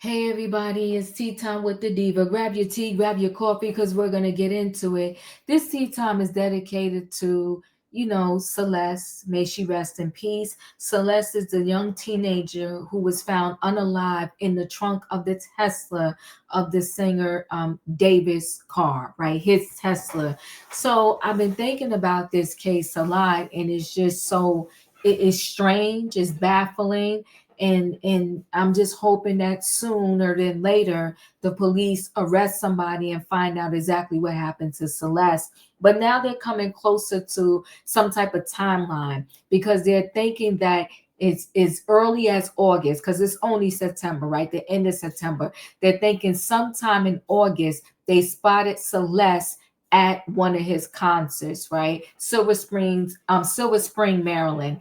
Hey everybody, it's tea time with the diva. Grab your tea, grab your coffee, because we're gonna get into it. This tea time is dedicated to, Celeste. May she rest in peace. Celeste is the young teenager who was found unalive in the trunk of the Tesla of the singer Davis' car, right? His Tesla. So I've been thinking about this case a lot, and it's just so it is strange, it's baffling, and I'm just hoping that sooner than later the police arrest somebody and find out exactly what happened to Celeste. But now they're coming closer to some type of timeline because they're thinking that it's as early as August, because it's only September, right? The end of September. They're thinking sometime in August they spotted Celeste at one of his concerts, right? Silver Spring, Maryland.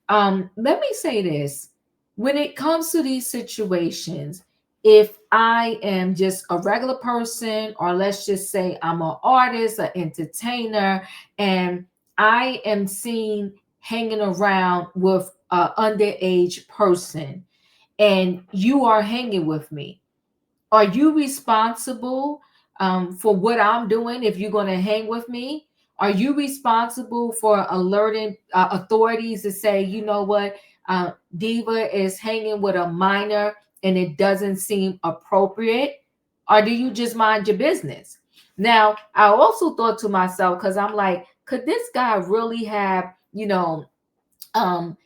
Let me say this: when it comes to these situations, if I am just a regular person, or let's just say I'm an artist, an entertainer, and I am seen hanging around with an underage person, and you are hanging with me, are you responsible for what I'm doing if you're going to hang with me? Are you responsible for alerting authorities to say, you know what, Diva is hanging with a minor and it doesn't seem appropriate? Or do you just mind your business? Now, I also thought to myself, because I'm like, could this guy really have, um,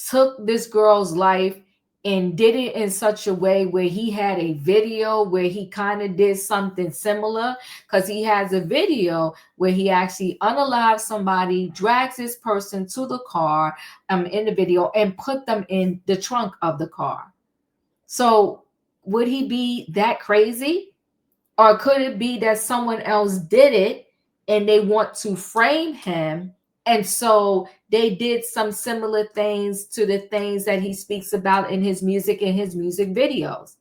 took this girl's life and did it in such a way where he had a video where he kind of did something similar, because he has a video where he actually unalived somebody, drags this person to the car in the video and put them in the trunk of the car. So would he be that crazy? Or could it be that someone else did it and they want to frame him? And so they did some similar things to the things that he speaks about in his music and his music videos.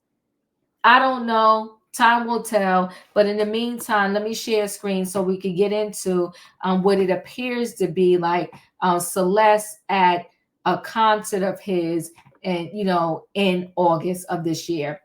I don't know. Time will tell. But in the meantime, let me share a screen so we can get into what it appears to be like Celeste at a concert of his, and in August of this year.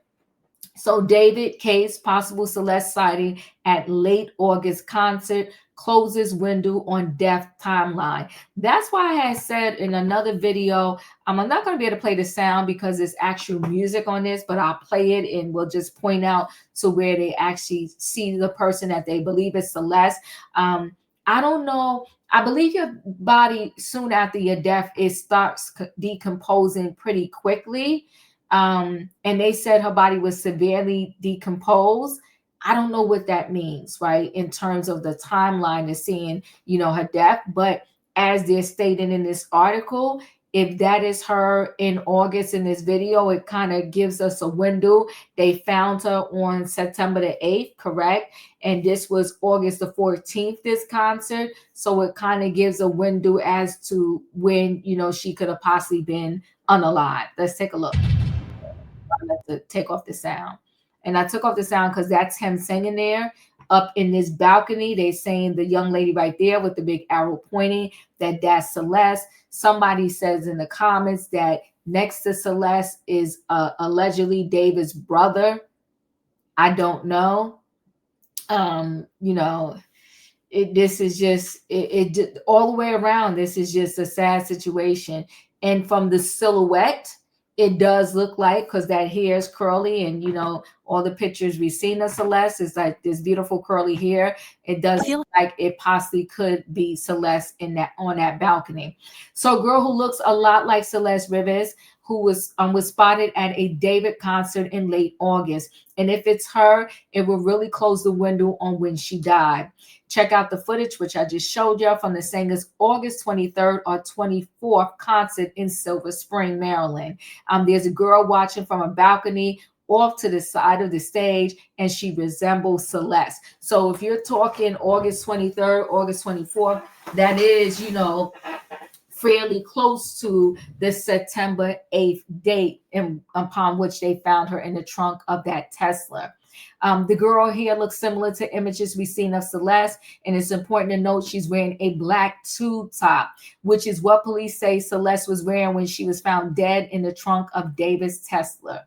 So David case, possible Celeste sighting at late August concert, closes window on death timeline. That's why I had said in another video, I'm not going to be able to play the sound because there's actual music on this, but I'll play it and we'll just point out to where they actually see the person that they believe is Celeste. I don't know. I believe your body soon after your death, it starts decomposing pretty quickly. And they said her body was severely decomposed. I don't know what that means, right? In terms of the timeline of seeing, her death. But as they're stating in this article, if that is her in August in this video, it kind of gives us a window. They found her on September the 8th, correct? And this was August the 14th, this concert. So it kind of gives a window as to when, she could have possibly been unalive. Let's take a look. I had to take off the sound. And I took off the sound because that's him singing there up in this balcony. They saying the young lady right there with the big arrow pointing, that's Celeste. Somebody says in the comments that next to Celeste is allegedly David's brother. I don't know. Um, you know, this is just all the way around. This is just a sad situation. And from the silhouette, it does look like, because that hair is curly, and all the pictures we've seen of Celeste is like this beautiful curly hair. It does look like it possibly could be Celeste in that on that balcony. So a girl who looks a lot like Celeste Rivas, who was spotted at a David concert in late August. And if it's her, it will really close the window on when she died. Check out the footage, which I just showed you, from the singer's August 23rd or 24th concert in Silver Spring, Maryland. There's a girl watching from a balcony off to the side of the stage, and she resembles Celeste. So if you're talking August 23rd, August 24th, that is, fairly close to the September 8th date upon which they found her in the trunk of that Tesla. The girl here looks similar to images we've seen of Celeste, and it's important to note she's wearing a black tube top, which is what police say Celeste was wearing when she was found dead in the trunk of Davis Tesla.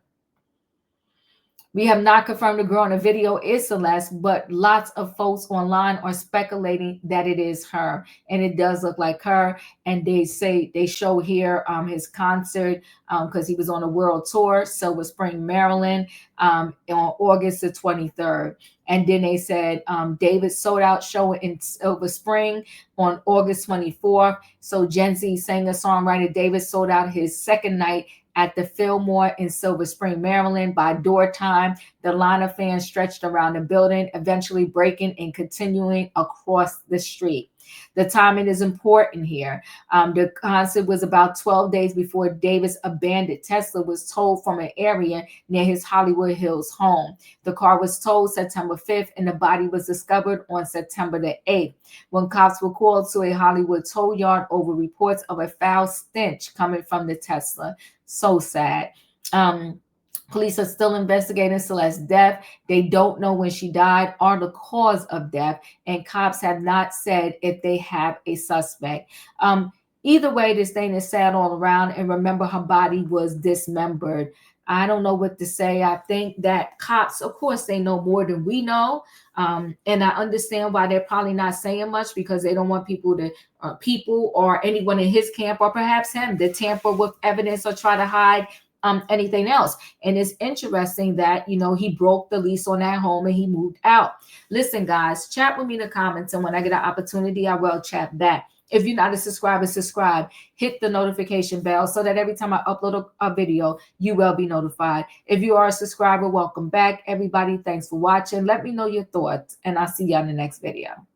We have not confirmed the girl in the video is Celeste, but lots of folks online are speculating that it is her, and it does look like her. And they say they show here his concert because he was on a world tour, Silver Spring, Maryland, on August the 23rd. And then they said David sold out show in Silver Spring on August 24th. So Gen Z singer songwriter David sold out his second night at the Fillmore in Silver Spring, Maryland. By door time, the line of fans stretched around the building, eventually breaking and continuing across the street. The timing is important here. The concert was about 12 days before Davis' abandoned Tesla was towed from an area near his Hollywood Hills home. The car was towed September 5th, and the body was discovered on September the 8th. When cops were called to a Hollywood tow yard over reports of a foul stench coming from the Tesla. So sad. Police are still investigating Celeste's death. They don't know when she died or the cause of death, and cops have not said if they have a suspect. Either way, this thing is sad all around. And remember, her body was dismembered. I don't know what to say. I think that cops, of course, they know more than we know. And I understand why they're probably not saying much, because they don't want people or anyone in his camp or perhaps him to tamper with evidence or try to hide anything else. And it's interesting that, he broke the lease on that home and he moved out. Listen, guys, chat with me in the comments, and when I get an opportunity, I will chat back. If you're not a subscriber, subscribe. Hit the notification bell so that every time I upload a video, you will be notified. If you are a subscriber, welcome back. Everybody, thanks for watching. Let me know your thoughts, and I'll see you on the next video.